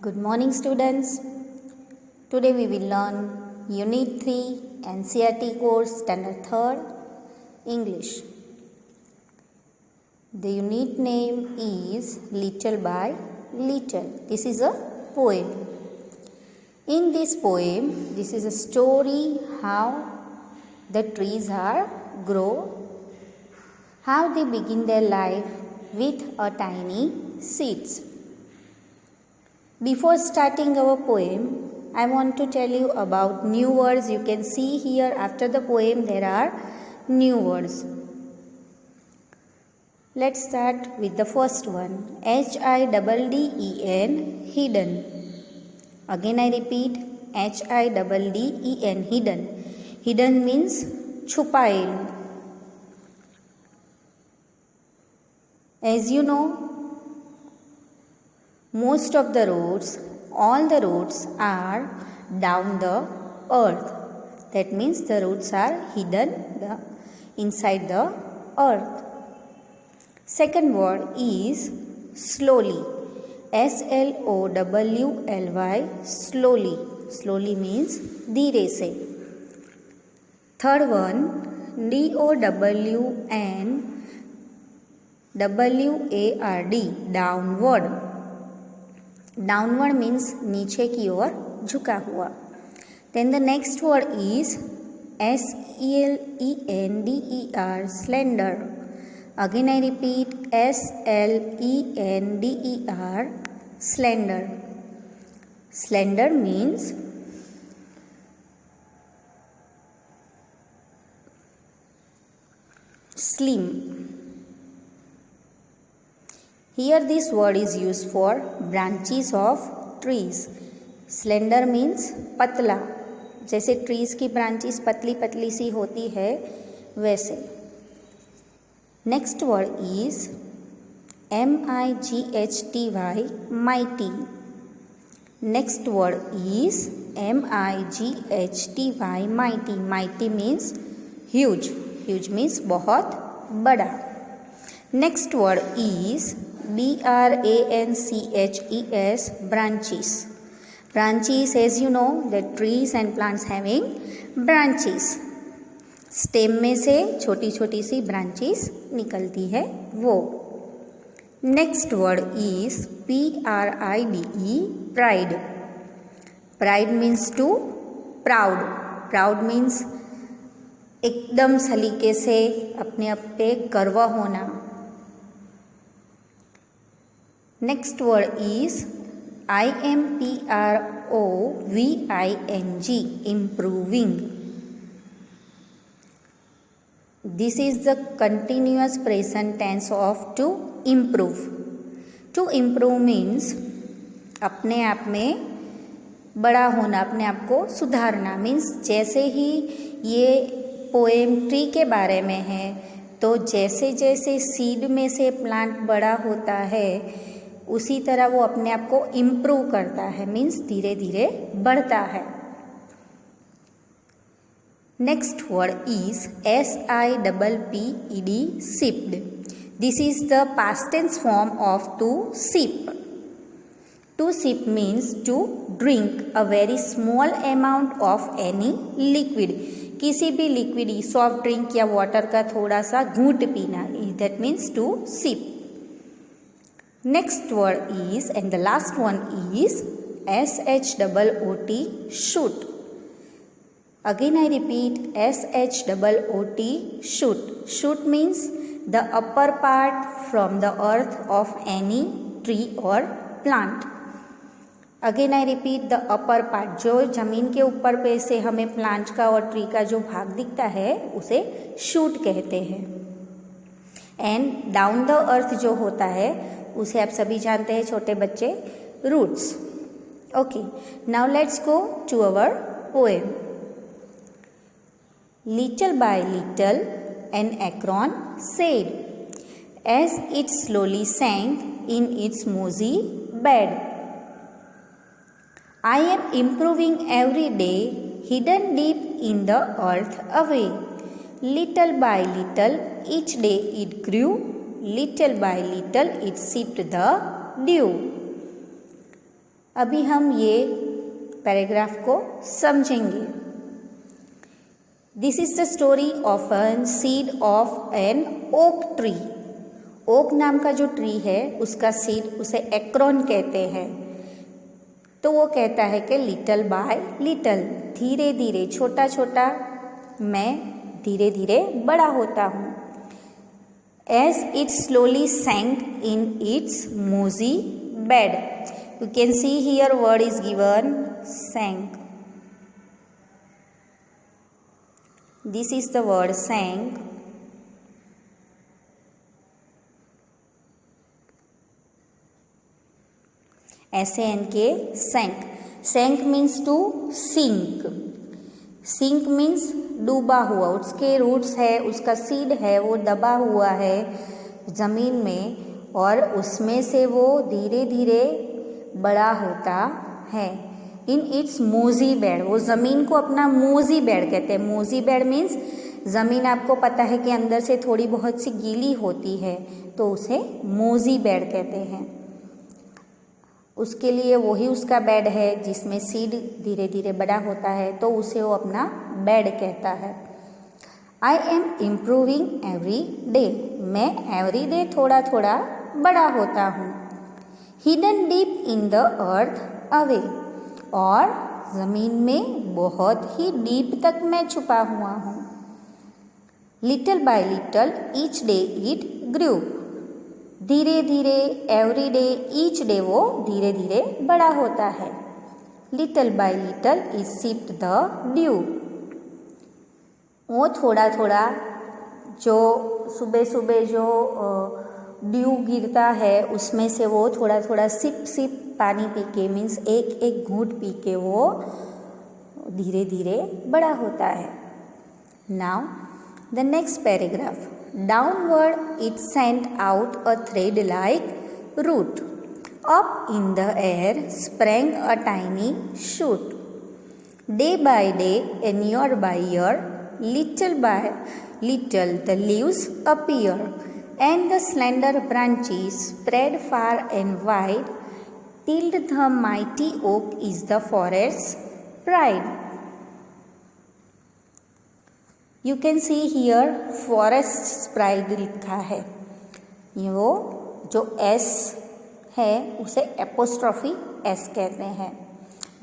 Good morning, students. Today we will learn Unit 3 NCERT course Standard 3rd English. The unit name is Little by Little. This is a poem. In this poem, this is a story how the trees are grow, how they begin their life with a tiny seeds. Before starting our poem, I want to tell you about new words. You can see here after the poem there are new words. Let's start with the first one. HIDDEN, hidden. Again I repeat, HIDDEN, hidden. Hidden means छुपाएलू. As you know, most of the roads, all the roads are down the earth. That means the roads are hidden inside the earth. Second word is slowly. SLOWLY, slowly. Slowly means धीरे से. Third one, DOWNWARD, downward. Downward means नीचे की ओर झुका हुआ. Then the next word is SLENDER, slender. Again I repeat, SLENDER, slender. Slender means slim. Here this word is used for branches of trees. Slender means पतला. जैसे trees की branches पतली पतली सी होती है वैसे. Next word is MIGHTY, mighty. Next word is MIGHTY, mighty. Mighty means huge. Huge means बहुत बड़ा. Next word is BRANCHES, branches. Branches, as you know, the trees and plants having branches. Stem में से छोटी छोटी सी branches निकलती है वो. Next word is PRIDE, pride. Pride means to proud. Proud means एकदम सलीके से अपने आप पे गर्व होना. Next word is IMPROVING, improving. This is the continuous present tense of to improve. To improve means अपने आप में बड़ा होना, अपने आप को सुधारना. मीन्स जैसे ही ये पोएम ट्री के बारे में है, तो जैसे जैसे सीड में से प्लांट बड़ा होता है उसी तरह वो अपने आप को इम्प्रूव करता है. मीन्स धीरे धीरे बढ़ता है. Next word is SIPPED, sipped. This is the past tense form of to sip. To sip means to drink a very small amount of any liquid. किसी भी लिक्विड, सॉफ्ट ड्रिंक या water का थोड़ा सा घूंट पीना. That means to sip. Next word is, and the last one is SHOOT, shoot. Again I repeat, SHOOT, shoot. Shoot means the upper part from the earth of any tree or plant. Again I repeat, the upper part, जो जमीन के ऊपर पे से हमें plant का और tree का जो भाग दिखता है उसे शूट कहते हैं. एंड डाउन द अर्थ जो होता है उसे आप सभी जानते हैं छोटे बच्चे, roots. Okay, now let's go to our poem. Little by little, an acorn said, as it slowly sank in its mossy bed, I am improving every day, hidden deep in the earth away. Little by little, each day it grew, little by little it sipped the dew. अभी हम ये paragraph को समझेंगे। This is the story of an seed of an oak tree. Oak नाम का जो tree है उसका सीड, उसे एक्रोन कहते हैं। तो वो कहता है कि लिटल बाय लिटल, धीरे धीरे, छोटा छोटा मैं धीरे धीरे बड़ा होता हूँ। As it slowly sank in its mossy bed, you can see here word is given sank. This is the word sank. SANK, sank. Sank means to sink. Sink means डूबा हुआ, उसके रूट्स है, उसका सीड है वो दबा हुआ है ज़मीन में और उसमें से वो धीरे धीरे बड़ा होता है। इन इट्स मोजी बेड, वो ज़मीन को अपना मोजी बेड कहते हैं। मोजी बेड मीन्स ज़मीन आपको पता है कि अंदर से थोड़ी बहुत सी गीली होती है, तो उसे मोजी बेड कहते हैं। उसके लिए वही उसका बेड है जिसमें सीड धीरे धीरे बड़ा होता है, तो उसे वो अपना बेड कहता है। I am improving every day, मैं एवरी डे थोड़ा थोड़ा बड़ा होता हूँ। Hidden deep in the earth away, और ज़मीन में बहुत ही डीप तक मैं छुपा हुआ हूँ। Little bye little each day it grew, धीरे धीरे, एवरी डे, ईच डे, वो धीरे धीरे बड़ा होता है। Little by little is sipped the dew, वो थोड़ा थोड़ा जो सुबह सुबह जो ड्यू गिरता है उसमें से वो थोड़ा थोड़ा सिप सिप पानी पी के, मीन्स एक एक घूंट पी के वो धीरे धीरे बड़ा होता है। Now the next paragraph. Downward it sent out a thread-like root. Up in the air sprang a tiny shoot. Day by day and year by year, little by little the leaves appear, and the slender branches spread far and wide, till the mighty oak is the forest's pride. You can see here forest pride लिखा है। ये वो जो S है उसे apostrophe S कहते हैं।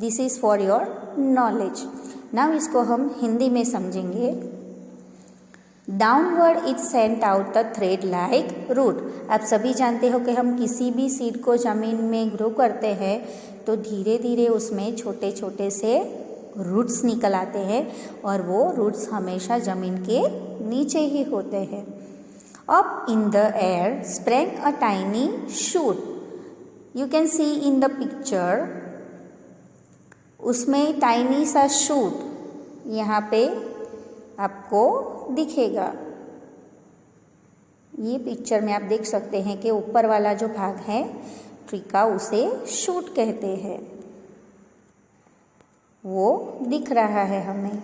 This is for your knowledge. Now इसको हम हिंदी में समझेंगे। Downward it sent out the thread like root. आप सभी जानते हो कि हम किसी भी सीड को ज़मीन में ग्रो करते हैं तो धीरे धीरे उसमें छोटे छोटे से रूट्स निकल आते हैं और वो रूट्स हमेशा ज़मीन के नीचे ही होते हैं। Up in the air sprang a tiny shoot, you can C in the picture, उसमें टाइनी सा शूट यहाँ पे आपको दिखेगा। ये पिक्चर में आप देख सकते हैं कि ऊपर वाला जो भाग है ट्री का उसे शूट कहते हैं, वो दिख रहा है हमें।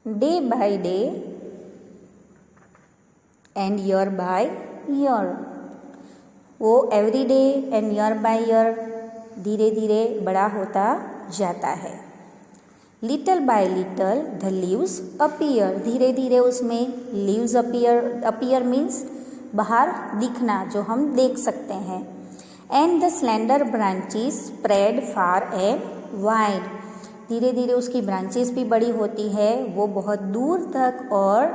Day by day and year by year, वो every day and year by year धीरे धीरे बड़ा होता जाता है। Little by little the leaves appear, धीरे धीरे उसमें लीव्स अपीयर, अपीयर मीन्स बाहर दिखना, जो हम देख सकते हैं। And the slender branches spread far and wide, धीरे धीरे उसकी ब्रांचेस भी बड़ी होती है, वो बहुत दूर तक और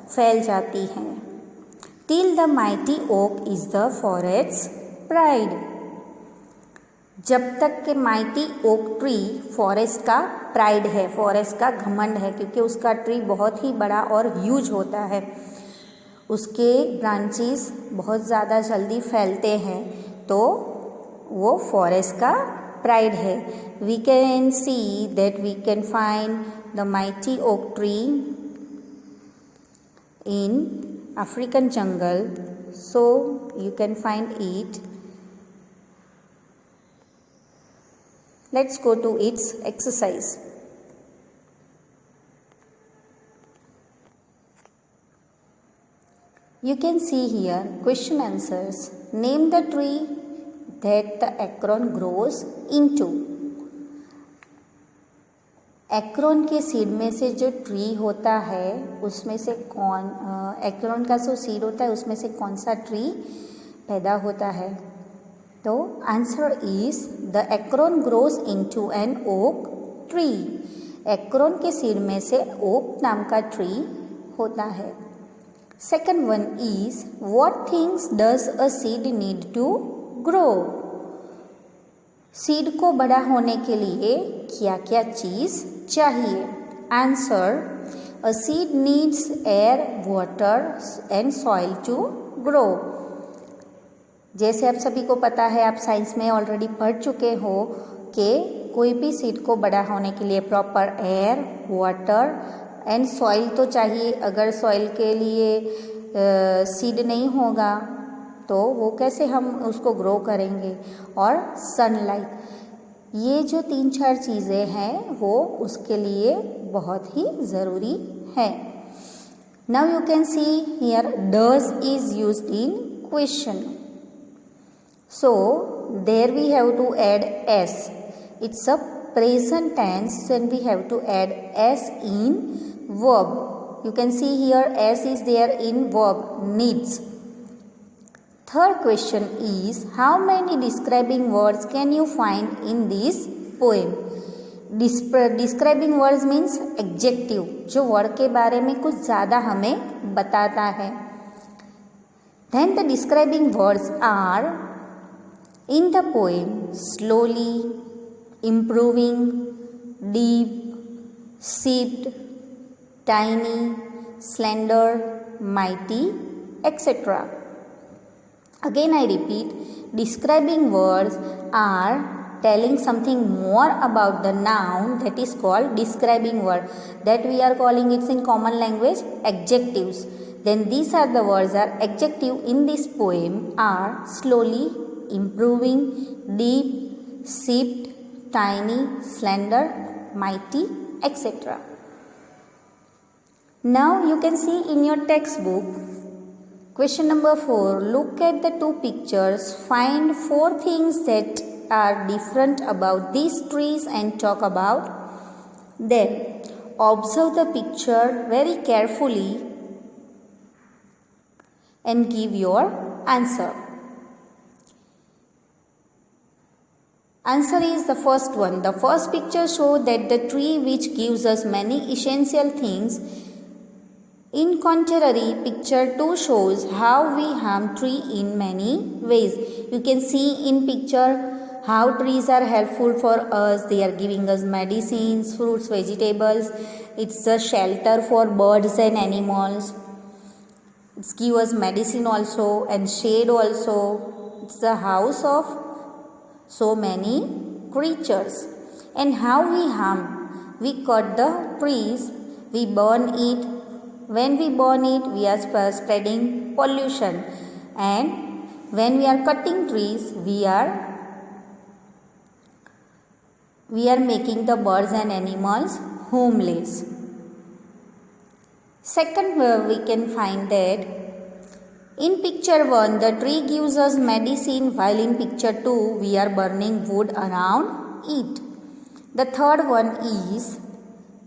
फैल जाती हैं। Till the mighty oak is the forest's pride, जब तक के माइटी ओक ट्री फॉरेस्ट का प्राइड है, फॉरेस्ट का घमंड है, क्योंकि उसका ट्री बहुत ही बड़ा और ह्यूज होता है, उसके ब्रांचेस बहुत ज़्यादा जल्दी फैलते हैं, तो वो फॉरेस्ट का प्राइड है। We can see that we can find the mighty oak tree in African jungle, so you can find it. Let's go to its exercise. You can see here question answers. Name the tree that the acorn grows into. एक्रॉन के seed में से जो tree होता है उसमें से एक्रॉन का जो सीड होता है उसमें से कौन सा ट्री पैदा होता है? तो answer is the acorn grows into an oak tree. Acorn के सीड में से ओक नाम का ट्री होता है। Second one is what things does a seed need to grow. Seed को बड़ा होने के लिए क्या क्या चीज़ चाहिए? Answer a seed needs air water and soil to grow. जैसे आप सभी को पता है, आप साइंस में ऑलरेडी पढ़ चुके हो कि कोई भी सीड को बड़ा होने के लिए proper air water and soil तो चाहिए। अगर सॉइल के लिए सीड नहीं होगा तो वो कैसे हम उसको ग्रो करेंगे? और सनलाइट, ये जो 3-4 चीज़ें हैं वो उसके लिए बहुत ही ज़रूरी है। Now you can see here does is used in question, so there we have to add S. It's a present tense and we have to add S in verb. You can see here S is there in verb needs. Third question is, how many describing words can you find in this poem? Describing words means adjective, जो word के बारे में कुछ ज़्यादा हमें बताता है। Then the describing words are in the poem slowly, improving, deep, sipped, tiny, slender, mighty, etc. Again I repeat, describing words are telling something more about the noun that is called describing word, that we are calling it in common language adjectives. Then these are the words are adjective in this poem are slowly, improving, deep, sipped, tiny, slender, mighty, etc. Now you can see in your textbook question number 4, look at the two pictures, find 4 things that are different about these trees and talk about them. Observe the picture very carefully and give your answer. Answer is the first one. The first picture shows that the tree which gives us many essential things. In contrary, picture 2 shows how we harm tree in many ways. You can see in picture how trees are helpful for us. They are giving us medicines, fruits, vegetables. It's a shelter for birds and animals. It's give us medicine also and shade also. It's the house of so many creatures. And how we harm? We cut the trees, we burn it. When we burn it, we are spreading pollution, and when we are cutting trees, we are making the birds and animals homeless. Second, we can find that in picture 1, the tree gives us medicine, while in picture 2, we are burning wood around it. The third one is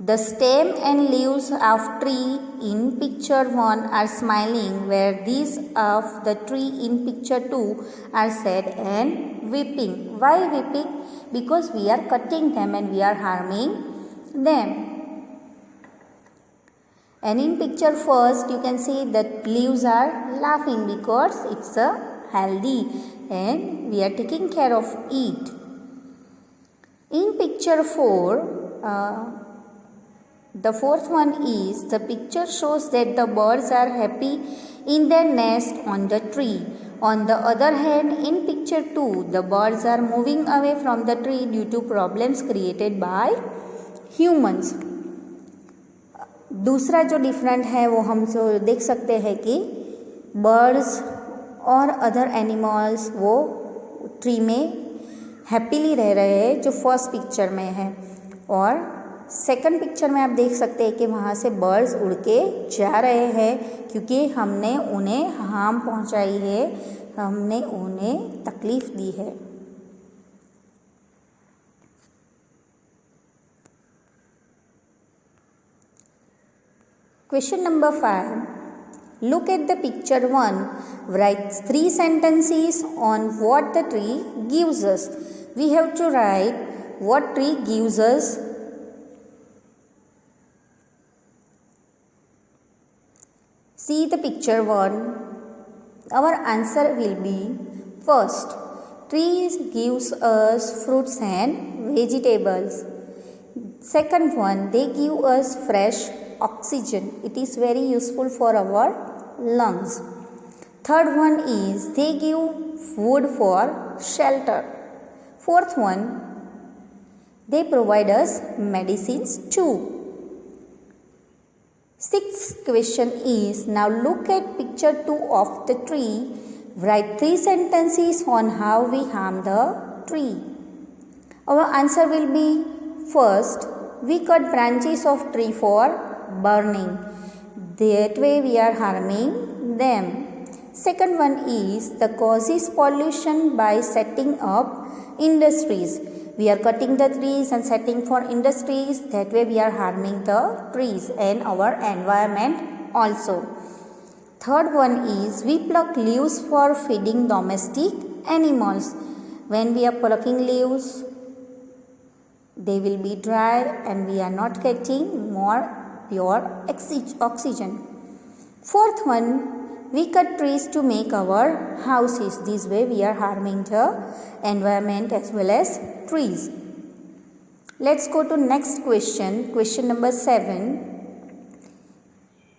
the stem and leaves of tree in picture 1 are smiling, where these of the tree in picture 2 are sad and weeping. Why weeping? Because we are cutting them and we are harming them. And in picture first, you can see that leaves are laughing because it's a healthy and we are taking care of it. In picture 4, the fourth one is the picture shows that the birds are happy in their nest on the tree. On the other hand, in picture 2, the birds are moving away from the tree due to problems created by humans. दूसरा जो different है वो हम जो देख सकते हैं कि बर्ड्स और अदर एनिमल्स वो ट्री में हैप्पीली रह रहे हैं जो फर्स्ट पिक्चर में है, और सेकंड पिक्चर में आप देख सकते हैं कि वहाँ से बर्ड्स उड़ के जा रहे हैं क्योंकि हमने उन्हें हार्म पहुँचाई है, हमने उन्हें तकलीफ़ दी है। Question number 5. Look at the picture 1. Write 3 sentences on what the tree gives us. We have to write what tree gives us. See the picture 1. Our answer will be first, trees gives us fruits and vegetables. Second one, they give us fresh oxygen. It is very useful for our lungs. Third one is they give wood for shelter. Fourth one, they provide us medicines too. Sixth question is, now look at picture 2 of the tree. Write 3 sentences on how we harm the tree. Our answer will be first, we cut branches of tree for burning. That way we are harming them. Second one is the causes pollution by setting up industries. We are cutting the trees and setting for industries. That way we are harming the trees and our environment also. Third one is we pluck leaves for feeding domestic animals. When we are plucking leaves, they will be dry and we are not getting more pure oxygen. Fourth one, we cut trees to make our houses. This way we are harming the environment as well as trees. Let's go to next question. Question number 7.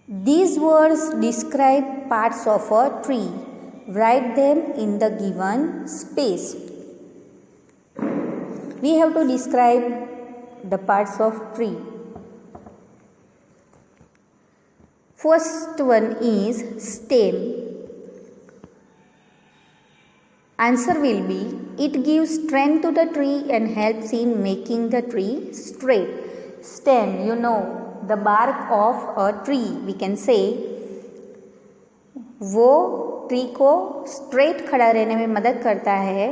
These words describe parts of a tree. Write them in the given space. We have to describe the parts of tree. First one is stem. Answer will be, it gives strength to the tree and helps in making the tree straight. Stem, you know, the bark of a tree, we can say, वो tree को straight खड़ा रहने में मदद करता है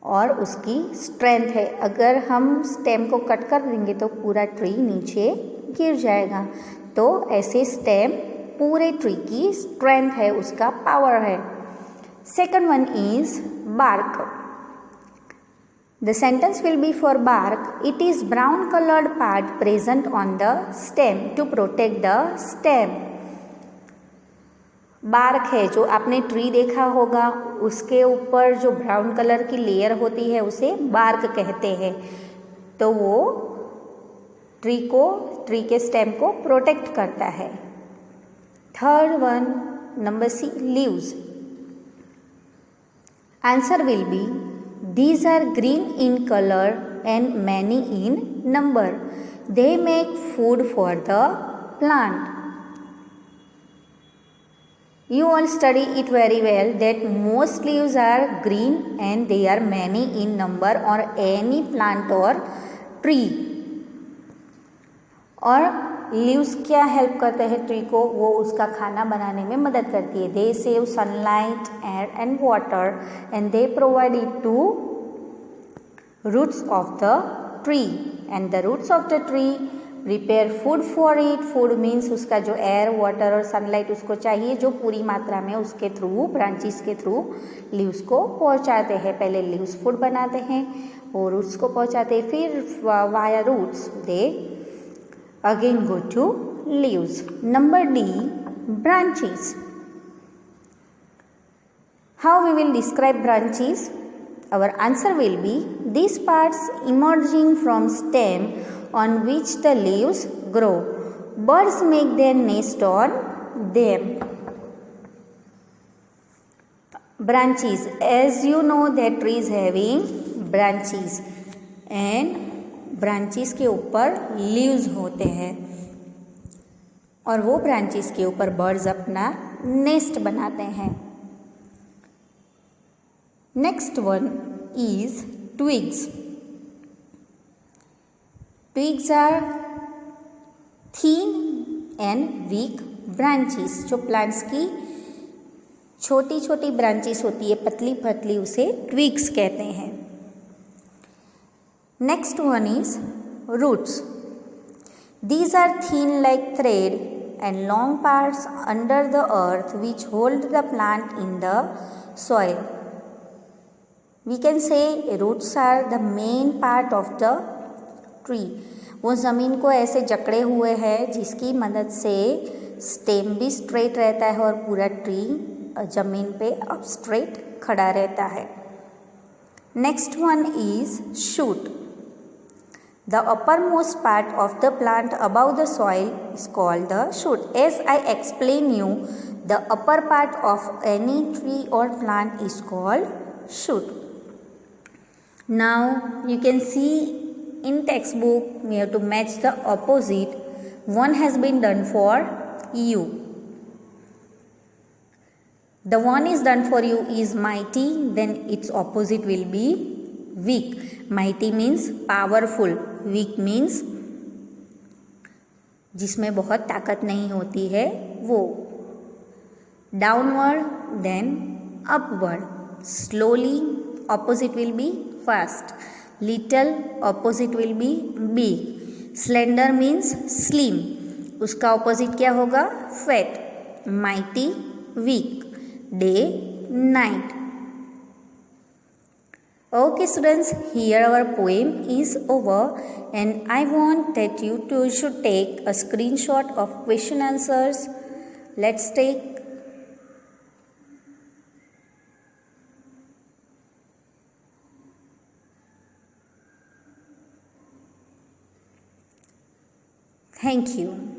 और उसकी स्ट्रेंथ है। अगर हम स्टेम को कट कर देंगे तो पूरा ट्री नीचे गिर जाएगा। तो ऐसे स्टेम पूरे ट्री की स्ट्रेंथ है, उसका पावर है। Second one is bark. The sentence will be for bark. It is brown colored part present on the stem to protect the stem. Bark है, जो आपने ट्री देखा होगा उसके ऊपर जो ब्राउन कलर की लेयर होती है उसे बार्क कहते हैं। तो वो ट्री के स्टेम को प्रोटेक्ट करता है। Third one, number C, leaves. Answer will be, these are green in color and many in number. They make food for the plant. You all study it very well that most leaves are green and they are many in number on any plant or tree. और leaves क्या help करते हैं tree को? वो उसका खाना बनाने में मदद करती है। They save sunlight, air and water and they provide it to roots of the tree and the roots of the tree prepare food for it. Food means उसका जो एयर, वाटर और सनलाइट उसको चाहिए, जो पूरी मात्रा में उसके थ्रू, ब्रांचेस के थ्रू लीव्स को पहुंचाते हैं. पहले लीव्स फूड बनाते हैं और रूट्स को पहुंचाते हैं, फिर via roots they again go to leaves. Number D, branches. How we will describe branches? Our answer will be these parts emerging from stem on which the leaves grow. Birds make their nest on them. Branches, as you know that tree is having branches and branches के ऊपर leaves होते हैं और वो branches के ऊपर birds अपना nest बनाते हैं. Next one is twigs. Twigs are thin and weak branches. जो plants की छोटी छोटी branches होती है, पतली पतली, उसे twigs कहते हैं. Next one is roots. These are thin like thread and long parts under the earth which hold the plant in the soil. We can say roots are the main part of the tree. वो ज़मीन को ऐसे जकड़े हुए हैं जिसकी मदद से stem भी स्ट्रेट रहता है और पूरा ट्री ज़मीन पे अब स्ट्रेट खड़ा रहता है. Next one is shoot. The uppermost part of the plant above the soil is called the shoot. As I explain you, the upper part of any tree or plant is called shoot. Now you can see in textbook we have to match the opposite. One has been done for you. The one is done for you is mighty, then its opposite will be weak. Mighty means powerful, weak means जिसमें बहुत ताकत नहीं होती है वो. Downward then upward. Slowly opposite will be fast. Little opposite will be big. Slender means slim. उसका opposite क्या होगा? Fat. Mighty, weak. Day, night. Okay students, here our poem is over and I want that you too should take a screenshot of question answers. Let's take. Thank you.